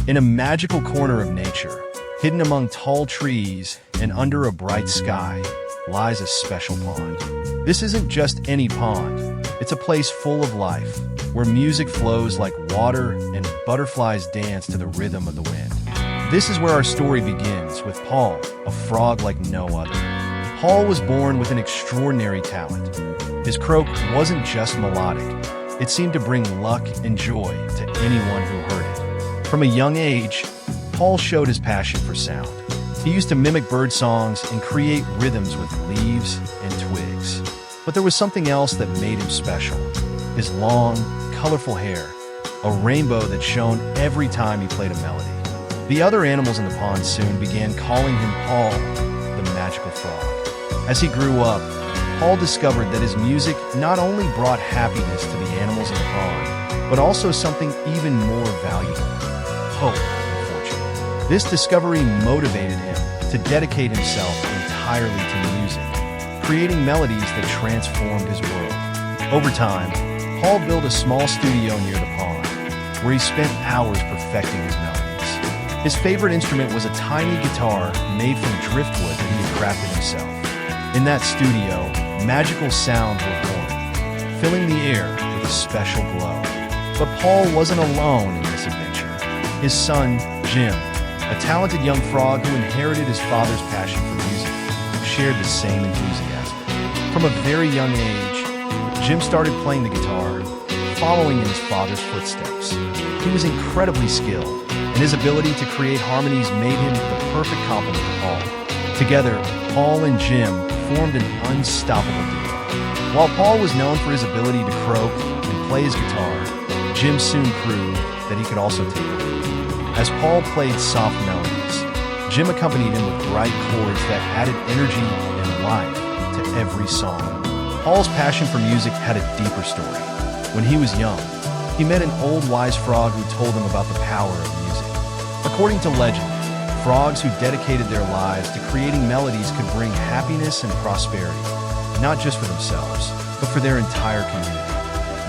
In a magical corner of nature, hidden among tall trees and under a bright sky, lies a special pond. This isn't just any pond. It's a place full of life, where music flows like water and butterflies dance to the rhythm of the wind. This is where our story begins with Paul, a frog like no other. Paul was born with an extraordinary talent. His croak wasn't just melodic. It seemed to bring luck and joy to anyone who heard it. From a young age, Paul showed his passion for sound. He used to mimic bird songs and create rhythms with leaves and twigs. But there was something else that made him special. His long, colorful hair, a rainbow that shone every time he played a melody. The other animals in the pond soon began calling him Paul, the magical frog. As he grew up, Paul discovered that his music not only brought happiness to the animals in the pond, but also something even more valuable: hope and fortune. This discovery motivated him to dedicate himself entirely to music, creating melodies that transformed his world. Over time, Paul built a small studio near the pond, where he spent hours perfecting his melodies. His favorite instrument was a tiny guitar made from driftwood that he had crafted himself. In that studio, magical sounds were born, filling the air with a special glow. But Paul wasn't alone in this adventure. His son, Jim, a talented young frog who inherited his father's passion for music, shared the same enthusiasm. From a very young age, Jim started playing the guitar, following in his father's footsteps. He was incredibly skilled, and his ability to create harmonies made him the perfect complement to Paul. Together, Paul and Jim formed an unstoppable duo. While Paul was known for his ability to croak and play his guitar, Jim soon proved that he could also take the lead. As Paul played soft melodies, Jim accompanied him with bright chords that added energy and life to every song. Paul's passion for music had a deeper story. When he was young, he met an old wise frog who told him about the power of music. According to legend, frogs who dedicated their lives to creating melodies could bring happiness and prosperity, not just for themselves, but for their entire community.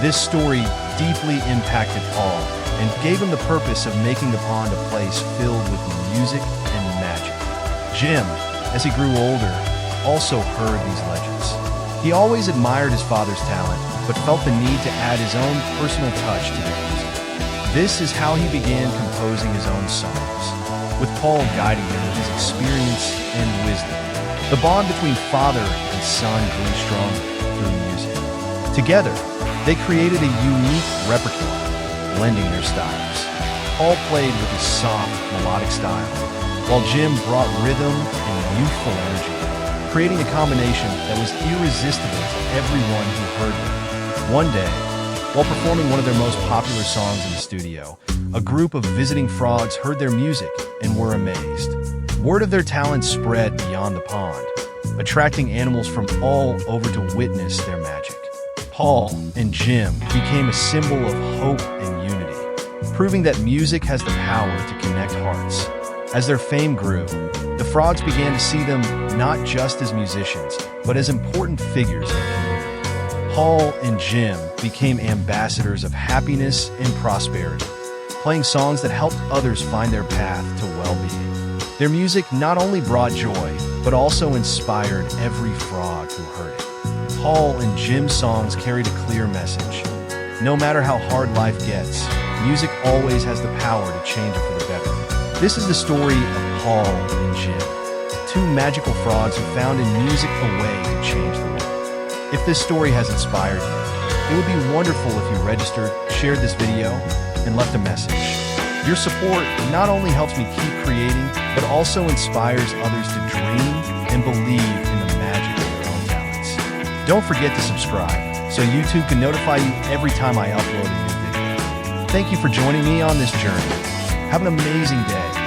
This story deeply impacted Paul and gave him the purpose of making the pond a place filled with music and magic. Jim, as he grew older, also heard these legends. He always admired his father's talent, but felt the need to add his own personal touch to their music. This is how he began composing his own songs, with Paul guiding him with his experience and wisdom. The bond between father and son grew strong through music. Together, they created a unique repertoire, blending their styles. Paul played with his soft, melodic style, while Jim brought rhythm and youthful energy, creating a combination that was irresistible to everyone who heard them. One day, while performing one of their most popular songs in the studio, a group of visiting frogs heard their music and were amazed. Word of their talent spread beyond the pond, attracting animals from all over to witness their magic. Paul and Jim became a symbol of hope and unity, proving that music has the power to connect hearts. As their fame grew, the frogs began to see them not just as musicians, but as important figures in the community. Paul and Jim became ambassadors of happiness and prosperity, playing songs that helped others find their path to well-being. Their music not only brought joy, but also inspired every frog who heard it. Paul and Jim's songs carried a clear message. No matter how hard life gets, music always has the power to change it for the better. This is the story of Paul and Jim, two magical frogs who found in music a way to change the world. If this story has inspired you, it would be wonderful if you registered, shared this video, and left a message. Your support not only helps me keep creating, but also inspires others to dream and believe in the magic of their own talents. Don't forget to subscribe so YouTube can notify you every time I upload a new video. Thank you for joining me on this journey. Have an amazing day.